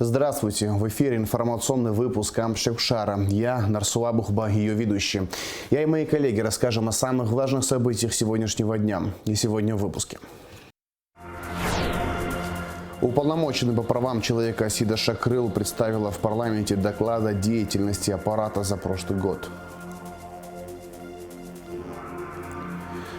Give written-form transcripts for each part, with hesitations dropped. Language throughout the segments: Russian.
Здравствуйте! В эфире информационный выпуск Амшекшара. Я Нарсула Бухба, ее ведущий. Я и мои коллеги расскажем о самых важных событиях сегодняшнего дня. И сегодня в выпуске. Уполномоченный по правам человека Асида Шакрыл представила в парламенте доклад о деятельности аппарата за прошлый год.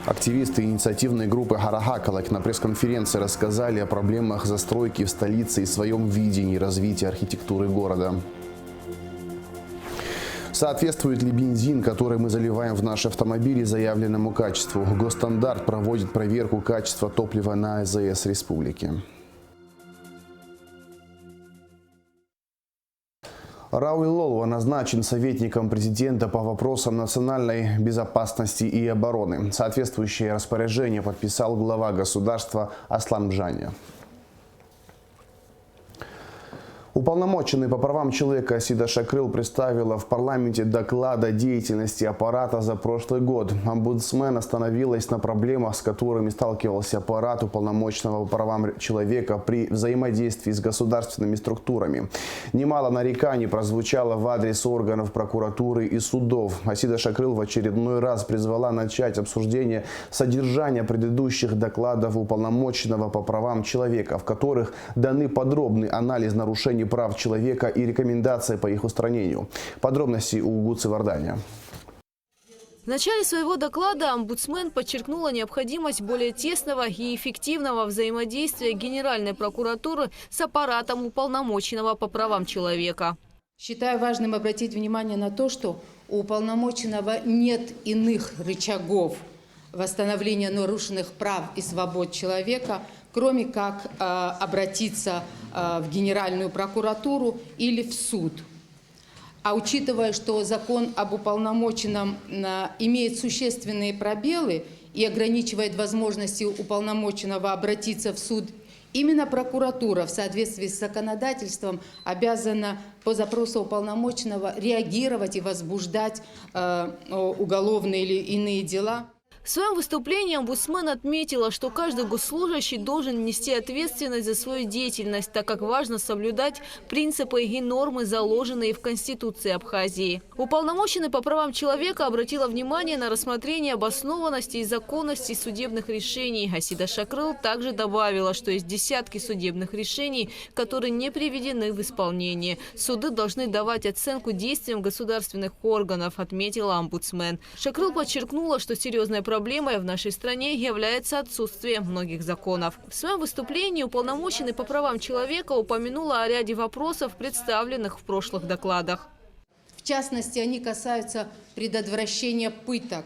Активисты инициативной группы «Харахакалак» на пресс-конференции рассказали о проблемах застройки в столице и своем видении развития архитектуры города. Соответствует ли бензин, который мы заливаем в наши автомобили, заявленному качеству? Госстандарт проводит проверку качества топлива на АЗС республики. Рауил Лолова назначен советником президента по вопросам национальной безопасности и обороны. Соответствующее распоряжение подписал глава государства Аслан Бжаня. Уполномоченный по правам человека Асида Шакрыл представила в парламенте доклад о деятельности аппарата за прошлый год. Омбудсмен остановилась на проблемах, с которыми сталкивался аппарат уполномоченного по правам человека при взаимодействии с государственными структурами. Немало нареканий прозвучало в адрес органов прокуратуры и судов. Асида Шакрыл в очередной раз призвала начать обсуждение содержания предыдущих докладов уполномоченного по правам человека, в которых даны подробный анализ нарушений прав человека и рекомендации по их устранению. Подробности у Гуцы Вардания. В начале своего доклада омбудсмен подчеркнула необходимость более тесного и эффективного взаимодействия Генеральной прокуратуры с аппаратом уполномоченного по правам человека. Считаю важным обратить внимание на то, что у уполномоченного нет иных рычагов восстановления нарушенных прав и свобод человека, кроме как обратиться в Генеральную прокуратуру или в суд. А учитывая, что закон об уполномоченном имеет существенные пробелы и ограничивает возможности уполномоченного обратиться в суд, именно прокуратура в соответствии с законодательством обязана по запросу уполномоченного реагировать и возбуждать уголовные или иные дела. В своем выступлении омбудсмен отметила, что каждый госслужащий должен нести ответственность за свою деятельность, так как важно соблюдать принципы и нормы, заложенные в Конституции Абхазии. Уполномоченный по правам человека обратила внимание на рассмотрение обоснованности и законности судебных решений. Асида Шакрыл также добавила, что есть десятки судебных решений, которые не приведены в исполнение. Суды должны давать оценку действиям государственных органов, отметила омбудсмен. Шакрыл подчеркнула, что серьезная проблемой в нашей стране является отсутствие многих законов. В своем выступлении уполномоченный по правам человека упомянула о ряде вопросов, представленных в прошлых докладах. В частности, они касаются предотвращения пыток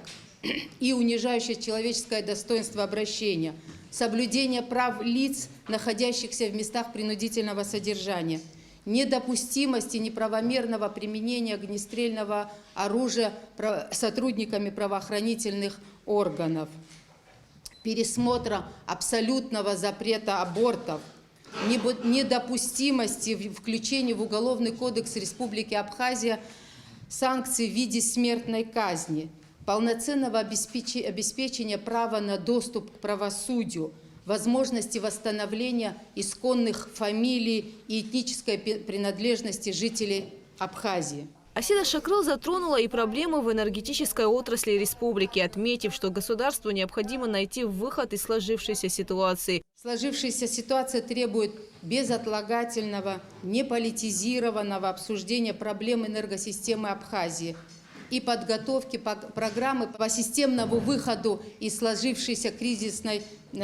и унижающего человеческое достоинство обращения, соблюдения прав лиц, находящихся в местах принудительного содержания, недопустимости неправомерного применения огнестрельного оружия сотрудниками правоохранительных органов, пересмотра абсолютного запрета абортов, недопустимости включения в Уголовный кодекс Республики Абхазия санкций в виде смертной казни, полноценного обеспечения права на доступ к правосудию, возможности восстановления исконных фамилий и этнической принадлежности жителей Абхазии. Асида Шакрыл затронула и проблемы в энергетической отрасли республики, отметив, что государству необходимо найти выход из сложившейся ситуации. Сложившаяся ситуация требует безотлагательного, неполитизированного обсуждения проблем энергосистемы Абхазии и подготовки программы по системному выходу из сложившейся кризисной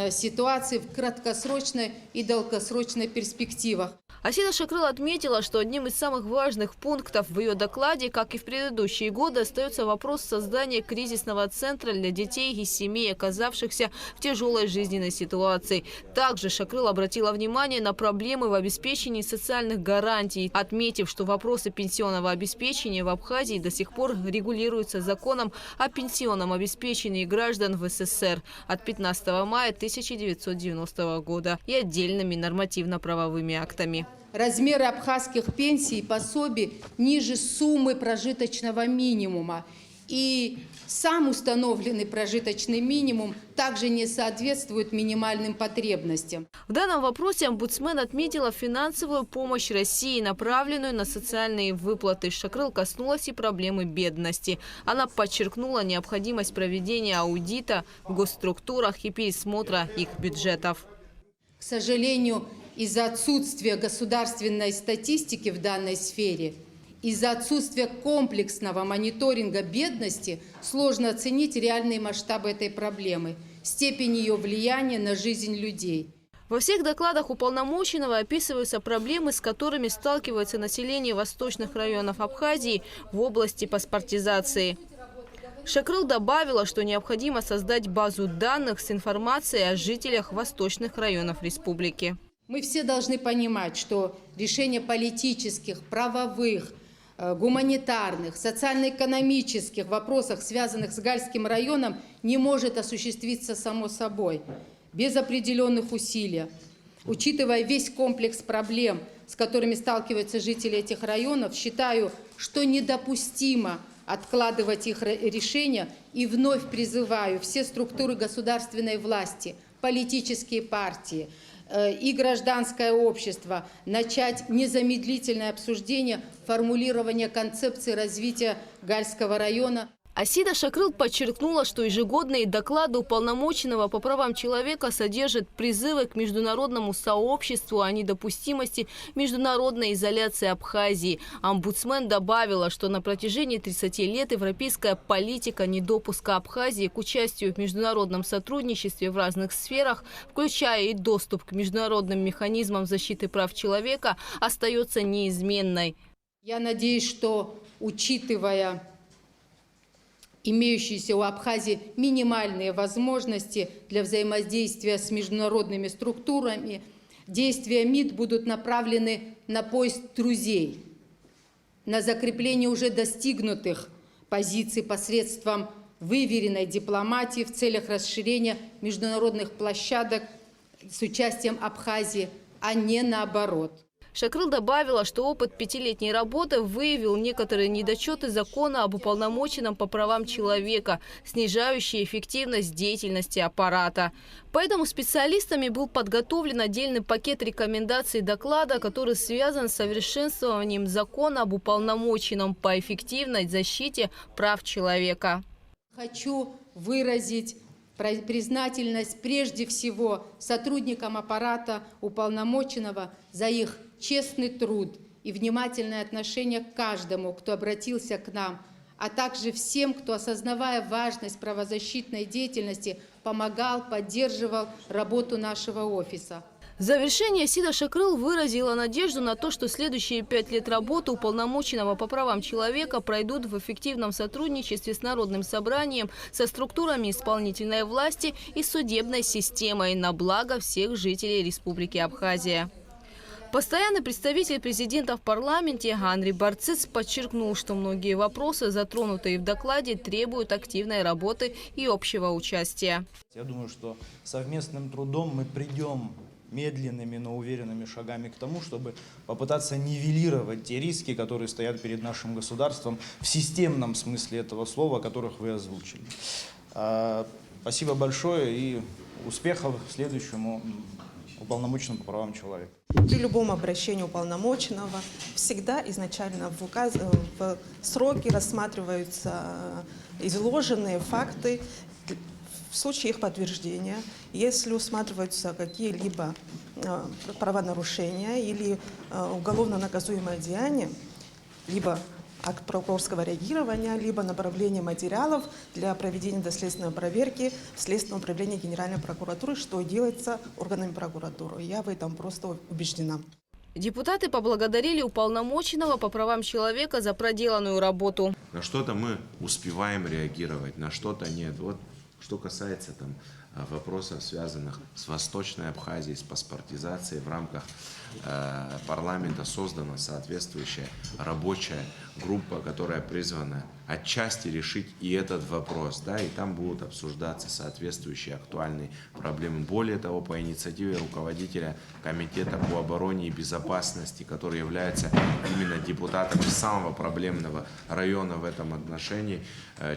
ситуации в краткосрочной и долгосрочной перспективах. Асида Шакрыл отметила, что одним из самых важных пунктов в ее докладе, как и в предыдущие годы, остается вопрос создания кризисного центра для детей и семей, оказавшихся в тяжелой жизненной ситуации. Также Шакрыл обратила внимание на проблемы в обеспечении социальных гарантий, отметив, что вопросы пенсионного обеспечения в Абхазии до сих пор регулируются законом о пенсионном обеспечении граждан в СССР от 15 мая 1990 года и отдельными нормативно-правовыми актами. Размеры абхазских пенсий и пособий ниже суммы прожиточного минимума И сам установленный прожиточный минимум также не соответствует минимальным потребностям. В данном вопросе омбудсмен отметила финансовую помощь России, направленную на социальные выплаты. Шакрыл коснулась и проблемы бедности. Она подчеркнула необходимость проведения аудита в госструктурах и пересмотра их бюджетов. К сожалению, из-за отсутствия государственной статистики в данной сфере, из-за отсутствия комплексного мониторинга бедности сложно оценить реальные масштабы этой проблемы, степень ее влияния на жизнь людей. Во всех докладах уполномоченного описываются проблемы, с которыми сталкивается население восточных районов Абхазии в области паспортизации. Шакрыл добавила, что необходимо создать базу данных с информацией о жителях восточных районов республики. Мы все должны понимать, что решение политических, правовых, гуманитарных, социально-экономических вопросов, связанных с Гальским районом, не может осуществиться само собой, без определенных усилий. Учитывая весь комплекс проблем, с которыми сталкиваются жители этих районов, считаю, что недопустимо откладывать их решения, и вновь призываю все структуры государственной власти, политические партии и гражданское общество начать незамедлительное обсуждение формулирования концепции развития Гальского района. Асида Шакрыл подчеркнула, что ежегодные доклады уполномоченного по правам человека содержат призывы к международному сообществу о недопустимости международной изоляции Абхазии. Омбудсмен добавила, что на протяжении 30 лет европейская политика недопуска Абхазии к участию в международном сотрудничестве в разных сферах, включая и доступ к международным механизмам защиты прав человека, остается неизменной. Я надеюсь, что, учитывая имеющиеся у Абхазии минимальные возможности для взаимодействия с международными структурами, действия МИД будут направлены на поиск друзей, на закрепление уже достигнутых позиций посредством выверенной дипломатии в целях расширения международных площадок с участием Абхазии, а не наоборот. Шакрыл добавила, что опыт 5-летней работы выявил некоторые недочеты закона об уполномоченном по правам человека, снижающие эффективность деятельности аппарата. Поэтому специалистами был подготовлен отдельный пакет рекомендаций доклада, который связан с совершенствованием закона об уполномоченном по эффективной защите прав человека. Хочу выразить признательность прежде всего сотрудникам аппарата уполномоченного за их честный труд и внимательное отношение к каждому, кто обратился к нам, а также всем, кто, осознавая важность правозащитной деятельности, помогал, поддерживал работу нашего офиса. В завершение Асида Шакрыл выразила надежду на то, что следующие 5 лет работы уполномоченного по правам человека пройдут в эффективном сотрудничестве с Народным собранием, со структурами исполнительной власти и судебной системой на благо всех жителей Республики Абхазия. Постоянный представитель президента в парламенте Андрей Барциц подчеркнул, что многие вопросы, затронутые в докладе, требуют активной работы и общего участия. Я думаю, что совместным трудом мы придем медленными, но уверенными шагами к тому, чтобы попытаться нивелировать те риски, которые стоят перед нашим государством в системном смысле этого слова, которых вы озвучили. Спасибо большое и успехов следующему уполномоченному по правам человека. При любом обращении уполномоченного всегда изначально в сроки рассматриваются изложенные факты. В случае их подтверждения, если усматриваются какие-либо правонарушения или уголовно наказуемое деяние, либо акт прокурорского реагирования, либо направление материалов для проведения доследственной проверки в Следственном управлении Генеральной прокуратуры, что делается органами прокуратуры. Я в этом просто убеждена. Депутаты поблагодарили уполномоченного по правам человека за проделанную работу. На что-то мы успеваем реагировать, на что-то нет. Вот что касается вопросов, связанных с Восточной Абхазией, с паспортизацией. В рамках парламента создана соответствующая рабочая группа, которая призвана отчасти решить и этот вопрос, да, и там будут обсуждаться соответствующие актуальные проблемы. Более того, по инициативе руководителя Комитета по обороне и безопасности, который является именно депутатом из самого проблемного района в этом отношении,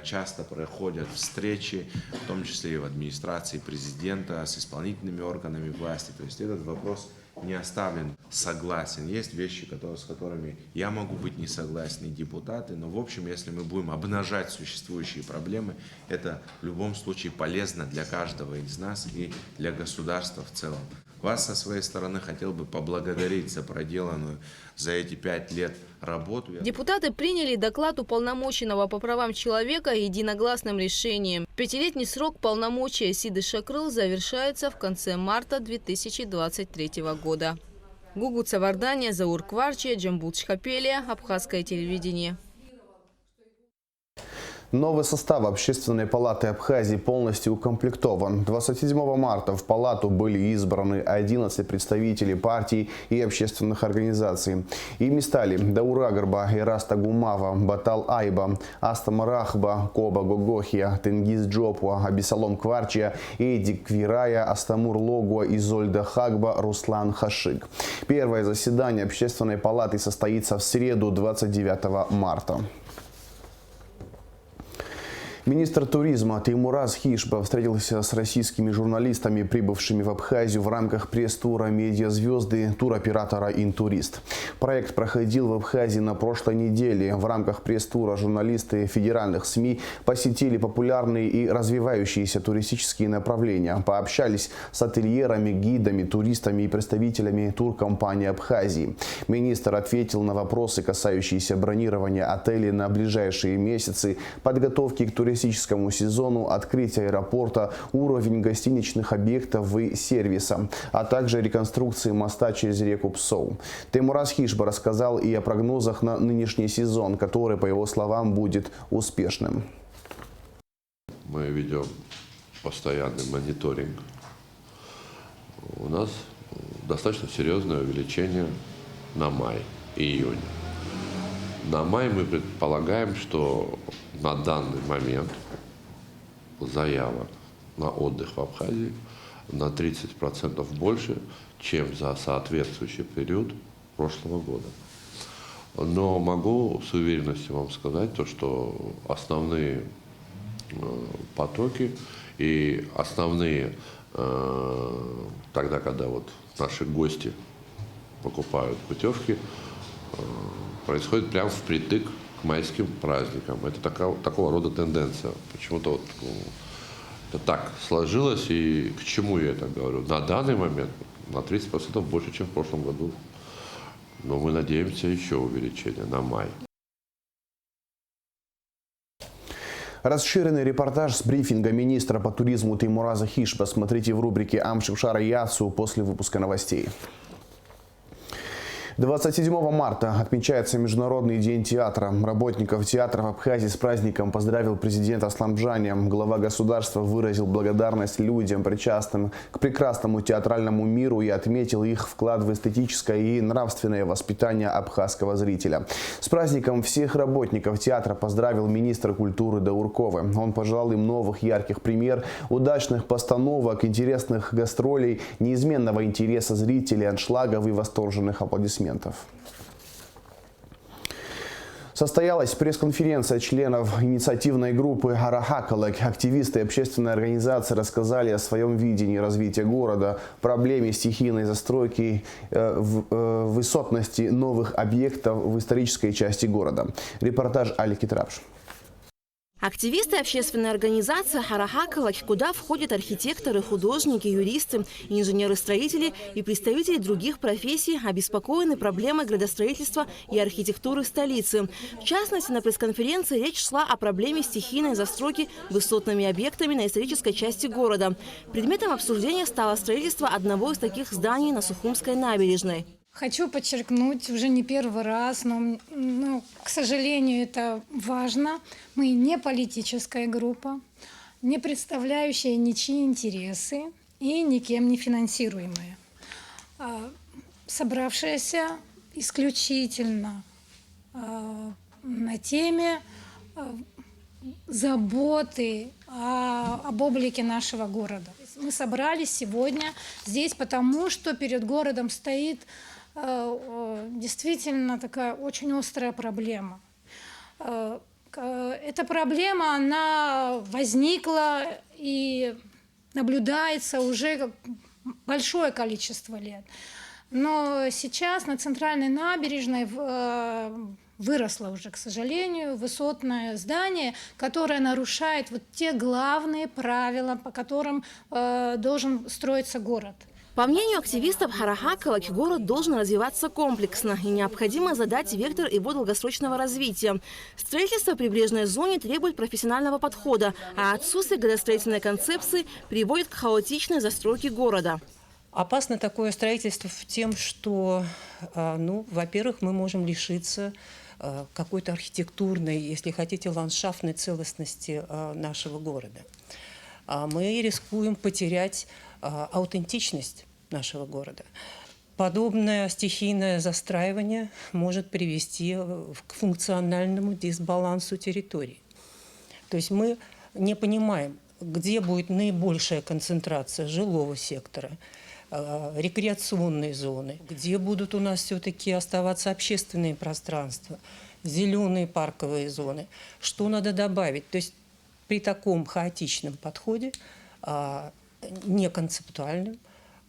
часто проходят встречи, в том числе и в администрации президента, с исполнительными органами власти. То есть этот вопрос не оставлен согласен. Есть вещи, с которыми я могу быть не согласен, и депутаты, но в общем, если мы будем обнажать существующие проблемы, это в любом случае полезно для каждого из нас и для государства в целом. Вас со своей стороны хотел бы поблагодарить за проделанную за эти 5 лет работу. Депутаты приняли доклад уполномоченного по правам человека единогласным решением. 5-летний срок полномочия Сиды Шакрыл завершается в конце марта 2023 года. Гугут Савардания, Заур Кварчия, Джамбул Чхапелия, Абхазское телевидение. Новый состав Общественной палаты Абхазии полностью укомплектован. 27 марта в палату были избраны 11 представителей партий и общественных организаций. Ими стали Даур Агарба, Ираста Гумава, Батал Айба, Астама Рахба, Коба Гогохия, Тенгиз Джопуа, Абисалом Кварчия, Эдик Квирая, Астамур Логуа, Изольда Хагба, Руслан Хашик. Первое заседание Общественной палаты состоится в среду 29 марта. Министр туризма Теймураз Хишба встретился с российскими журналистами, прибывшими в Абхазию в рамках пресс-тура «Медиазвезды» туроператора «Интурист». Проект проходил в Абхазии на прошлой неделе. В рамках пресс-тура журналисты федеральных СМИ посетили популярные и развивающиеся туристические направления, пообщались с ательерами, гидами, туристами и представителями туркомпании Абхазии. Министр ответил на вопросы, касающиеся бронирования отелей на ближайшие месяцы, подготовки к туристическому сезону, открытия аэропорта, уровень гостиничных объектов и сервиса, а также реконструкции моста через реку Псоу. Теймураз Хишба рассказал и о прогнозах на нынешний сезон, который, по его словам, будет успешным. Мы ведем постоянный мониторинг. У нас достаточно серьезное увеличение на май и июнь. На май мы предполагаем, что на данный момент заявок на отдых в Абхазии на 30% больше, чем за соответствующий период прошлого года. Но могу с уверенностью вам сказать, что основные потоки и основные, тогда, когда вот наши гости покупают путевки, происходит прямо впритык к майским праздникам. Это такого рода тенденция. Почему-то вот, это так сложилось, и к чему я это говорю? На данный момент на 30% больше, чем в прошлом году. Но мы надеемся еще увеличение на май. Расширенный репортаж с брифинга министра по туризму Теймураза Хишба смотрите в рубрике «Амшившара Яцу» после выпуска новостей. 27 марта отмечается Международный день театра. Работников театра в Абхазии с праздником поздравил президент Асламджани. Глава государства выразил благодарность людям, причастным к прекрасному театральному миру, и отметил их вклад в эстетическое и нравственное воспитание абхазского зрителя. С праздником всех работников театра поздравил министр культуры Даурковы. Он пожелал им новых ярких премьер, удачных постановок, интересных гастролей, неизменного интереса зрителей, аншлагов и восторженных аплодисментов. Состоялась пресс-конференция членов инициативной группы «Арахакалек». Активисты общественной организации рассказали о своем видении развития города, проблеме стихийной застройки, высотности новых объектов в исторической части города. Репортаж Алики Трапш. Активисты общественной организации «Арахакалек», куда входят архитекторы, художники, юристы, инженеры-строители и представители других профессий, обеспокоены проблемой градостроительства и архитектуры столицы. В частности, на пресс-конференции речь шла о проблеме стихийной застройки высотными объектами на исторической части города. Предметом обсуждения стало строительство одного из таких зданий на Сухумской набережной. Хочу подчеркнуть, уже не первый раз, но, к сожалению, это важно. Мы не политическая группа. не представляющая ничьи интересы и никем не финансируемая, собравшаяся исключительно на теме заботы об облике нашего города. Мы собрались сегодня здесь, потому что перед городом стоит действительно такая очень острая проблема. Эта проблема, она возникла и наблюдается уже большое количество лет. Но сейчас на центральной набережной выросло уже, к сожалению, высотное здание, которое нарушает вот те главные правила, по которым должен строиться город. По мнению активистов Харахакала, город должен развиваться комплексно, и необходимо задать вектор его долгосрочного развития. Строительство в прибрежной зоне требует профессионального подхода, а отсутствие градостроительной концепции приводит к хаотичной застройке города. Опасно такое строительство тем, что, во-первых, мы можем лишиться какой-то архитектурной, если хотите, ландшафтной целостности нашего города. Мы рискуем потерять аутентичность нашего города. Подобное стихийное застраивание может привести к функциональному дисбалансу территорий. То есть мы не понимаем, где будет наибольшая концентрация жилого сектора, рекреационные зоны, где будут у нас все-таки оставаться общественные пространства, зеленые парковые зоны, что надо добавить. То есть при таком хаотичном подходе, неконцептуальном,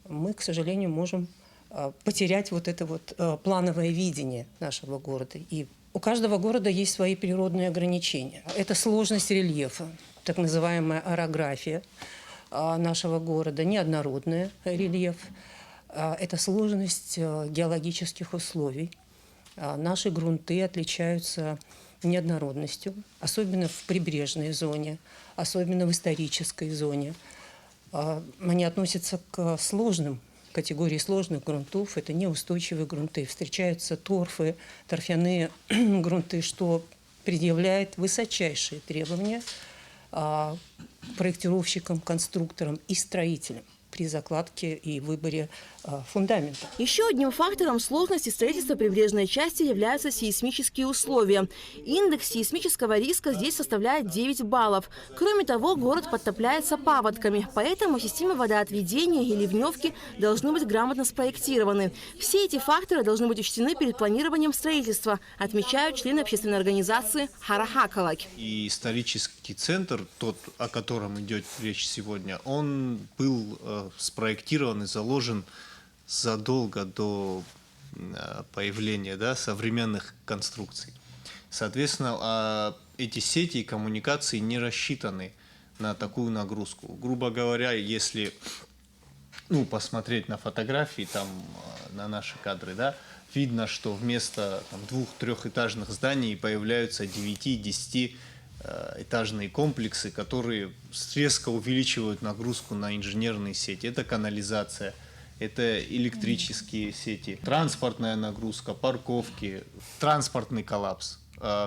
мы, к сожалению, можем потерять вот это вот плановое видение нашего города. И у каждого города есть свои природные ограничения. Это сложность рельефа, так называемая орография нашего города, неоднородный рельеф. Это сложность геологических условий. Наши грунты отличаются неоднородностью, особенно в прибрежной зоне, особенно в исторической зоне. Они относятся к сложным, категории сложных грунтов. Это неустойчивые грунты. Встречаются торфы, торфяные грунты, что предъявляет высочайшие требования проектировщикам, конструкторам и строителям при закладке и выборе фундамента. Еще одним фактором сложности строительства прибрежной части являются сейсмические условия. Индекс сейсмического риска здесь составляет 9 баллов. Кроме того, город подтопляется паводками, поэтому системы водоотведения и ливневки должны быть грамотно спроектированы. Все эти факторы должны быть учтены перед планированием строительства, отмечают члены общественной организации Харахакала. И исторический центр, тот, о котором идет речь сегодня, он был спроектирован и заложен задолго до появления современных конструкций. Соответственно, эти сети и коммуникации не рассчитаны на такую нагрузку. Грубо говоря, если посмотреть на фотографии, на наши кадры, видно, что вместо 2-3-этажных зданий появляются 9-10 этажные комплексы, которые резко увеличивают нагрузку на инженерные сети. Это канализация, это электрические сети, транспортная нагрузка, парковки, транспортный коллапс.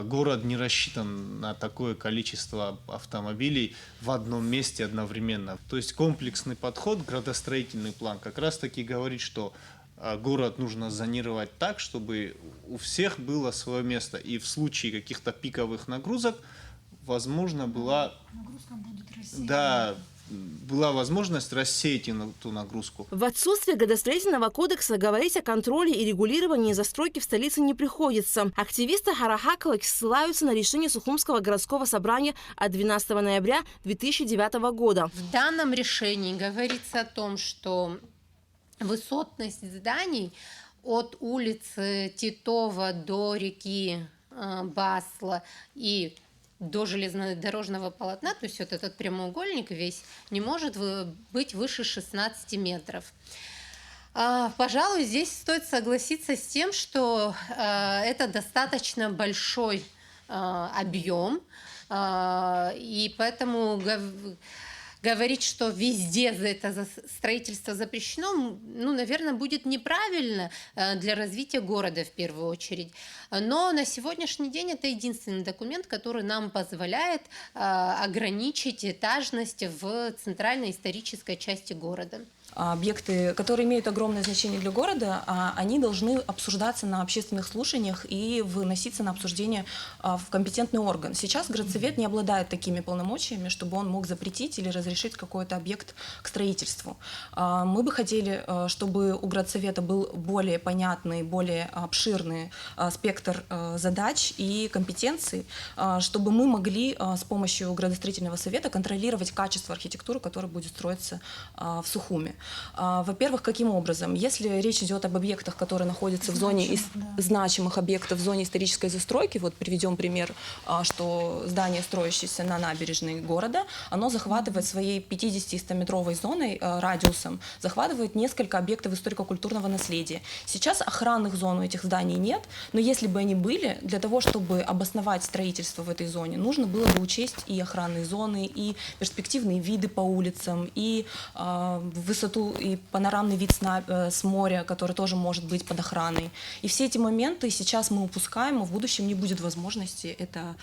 Город не рассчитан на такое количество автомобилей в одном месте одновременно. То есть комплексный подход, градостроительный план как раз-таки говорит, что город нужно зонировать так, чтобы у всех было свое место. И в случае каких-то пиковых нагрузок возможно была возможность рассеять эту нагрузку. В отсутствие градостроительного кодекса говорить о контроле и регулировании застройки в столице не приходится. Активисты Харахакала ссылаются на решение Сухумского городского собрания от 12 ноября 2009 года. В данном решении говорится о том, что высотность зданий от улицы Титова до реки Басла и до железнодорожного полотна, то есть вот этот прямоугольник весь, не может быть выше 16 метров. Пожалуй, здесь стоит согласиться с тем, что это достаточно большой объем, и поэтому говорить, что везде это строительство запрещено, ну, наверное, будет неправильно для развития города в первую очередь. Но на сегодняшний день это единственный документ, который нам позволяет ограничить этажность в центральной исторической части города. Объекты, которые имеют огромное значение для города, они должны обсуждаться на общественных слушаниях и выноситься на обсуждение в компетентный орган. Сейчас городсовет не обладает такими полномочиями, чтобы он мог запретить или разрешить какой-то объект к строительству. Мы бы хотели, чтобы у городсовета был более понятный, более обширный спектр задач и компетенций, чтобы мы могли с помощью градостроительного совета контролировать качество архитектуры, которая будет строиться в Сухуми. Во-первых, каким образом? Если речь идет об объектах, которые находятся в зоне значимых объектов в зоне исторической застройки, вот приведем пример, что здание, строящееся на набережной города, оно захватывает своей 50-100-метровой зоной, радиусом, захватывает несколько объектов историко-культурного наследия. Сейчас охранных зон у этих зданий нет, но если бы они были, для того, чтобы обосновать строительство в этой зоне, нужно было бы учесть и охранные зоны, и перспективные виды по улицам, и высоту и панорамный вид с моря, который тоже может быть под охраной. И все эти моменты сейчас мы упускаем, а в будущем не будет возможности это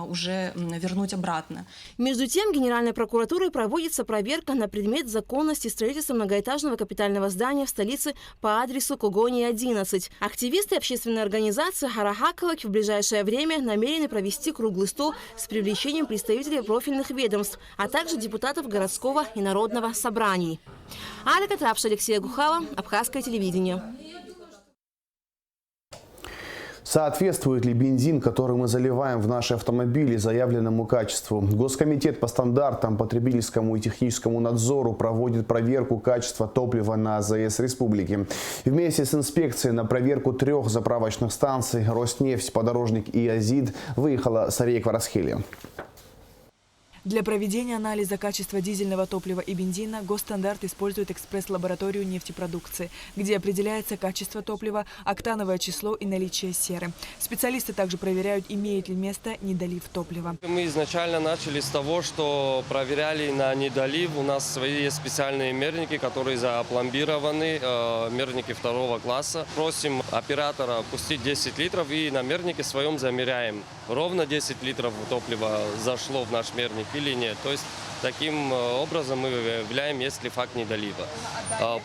уже вернуть обратно. Между тем, Генеральной прокуратурой проводится проверка на предмет законности строительства многоэтажного капитального здания в столице по адресу Когония, 11. Активисты общественной организации «Харахакалак» в ближайшее время намерены провести круглый стол с привлечением представителей профильных ведомств, а также депутатов городского и народного собраний. Алика Трапша, Алексей Гухава, Абхазское телевидение. Соответствует ли бензин, который мы заливаем в наши автомобили, заявленному качеству? Госкомитет по стандартам, потребительскому и техническому надзору проводит проверку качества топлива на АЗС республики. Вместе с инспекцией на проверку 3 заправочных станций «Роснефть», «Подорожник» и «Азид» выехала Сария Кварасхелия. Для проведения анализа качества дизельного топлива и бензина Госстандарт использует экспресс-лабораторию нефтепродукции, где определяется качество топлива, октановое число и наличие серы. Специалисты также проверяют, имеет ли место недолив топлива. Мы изначально начали с того, что проверяли на недолив. У нас свои есть специальные мерники, которые запломбированы, мерники 2 класса. Просим оператора пустить 10 литров и на мернике своем замеряем. Ровно 10 литров топлива зашло в наш мерник или нет. То есть таким образом мы выявляем, есть ли факт недолива.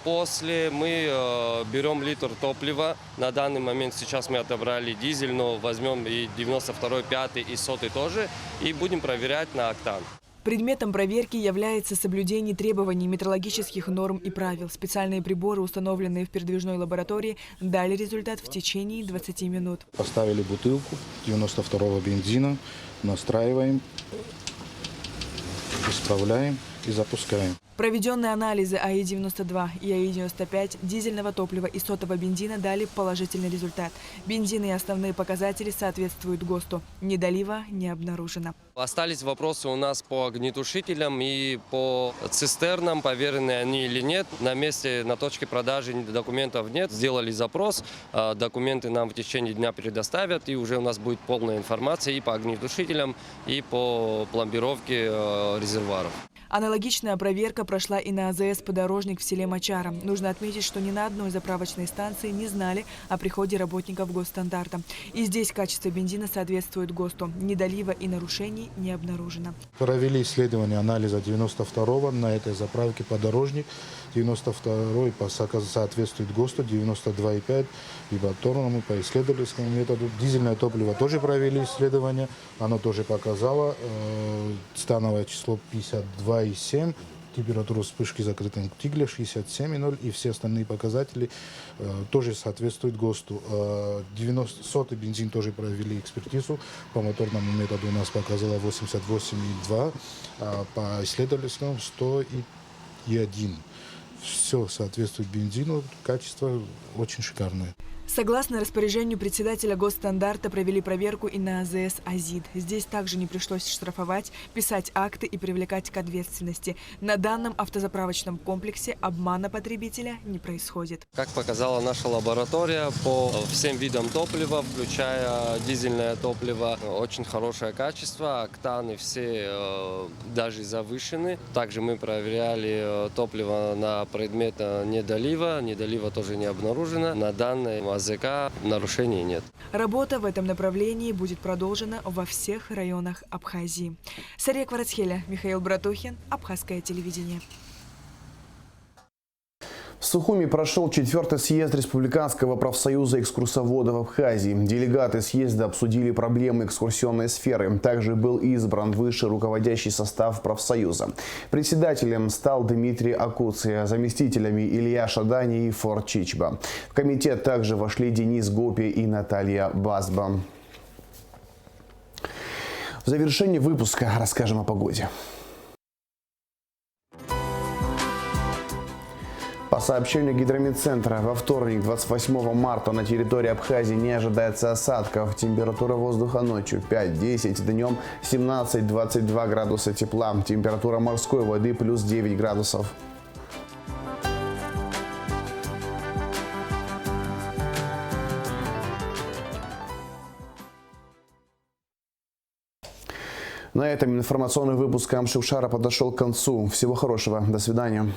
После мы берем литр топлива. На данный момент сейчас мы отобрали дизель, но возьмем и 92-й, 5-й и 100-й тоже. И будем проверять на октан. Предметом проверки является соблюдение требований метрологических норм и правил. Специальные приборы, установленные в передвижной лаборатории, дали результат в течение 20 минут. Поставили бутылку 92-го бензина, настраиваем, исправляем и запускаем. Проведенные анализы АИ-92 и АИ-95 дизельного топлива и сотового бензина дали положительный результат. Бензин и основные показатели соответствуют ГОСТу. Недолива не обнаружено. Остались вопросы у нас по огнетушителям и по цистернам, поверены они или нет. На месте, на точке продажи документов нет. Сделали запрос, документы нам в течение дня предоставят, и уже у нас будет полная информация и по огнетушителям, и по пломбировке резервуаров. Аналогичная проверка прошла и на АЗС «Подорожник» в селе Мачара. Нужно отметить, что ни на одной заправочной станции не знали о приходе работников Госстандарта. И здесь качество бензина соответствует ГОСТу. Недолива и нарушений не обнаружено. Провели исследование анализа 92-го на этой заправке «Подорожник». 92-й соответствует ГОСТу, 92,5 и повторному по исследовательскому методу. Дизельное топливо тоже провели исследование. Оно тоже показало становое число 52,7. Температуру вспышки закрытым тигле 67,0 и все остальные показатели тоже соответствуют ГОСТу. 100-й бензин тоже провели экспертизу. По моторному методу у нас показало 88,2, а по исследовательскому 100,1. Все соответствует бензину, качество очень шикарное. Согласно распоряжению председателя госстандарта, провели проверку и на АЗС «Азид». Здесь также не пришлось штрафовать, писать акты и привлекать к ответственности. На данном автозаправочном комплексе обмана потребителя не происходит. Как показала наша лаборатория, по всем видам топлива, включая дизельное топливо, очень хорошее качество, октаны все даже завышены. Также мы проверяли топливо на предмет недолива. Недолива тоже не обнаружено. На данной АЗК нарушений нет. Работа в этом направлении будет продолжена во всех районах Абхазии. Сария Кварацхеля, Михаил Братухин, Абхазское телевидение. В Сухуми прошел 4-й съезд Республиканского профсоюза экскурсоводов Абхазии. Делегаты съезда обсудили проблемы экскурсионной сферы. Также был избран высший руководящий состав профсоюза. Председателем стал Дмитрий Акуция, заместителями Илья Шадани и Фор Чичба. В комитет также вошли Денис Гопи и Наталья Базба. В завершении выпуска расскажем о погоде. По сообщению Гидрометцентра, во вторник, 28 марта, на территории Абхазии не ожидается осадков. Температура воздуха ночью 5-10, днем 17-22 градуса тепла. Температура морской воды плюс 9 градусов. На этом информационный выпуск Амшукшара подошел к концу. Всего хорошего. До свидания.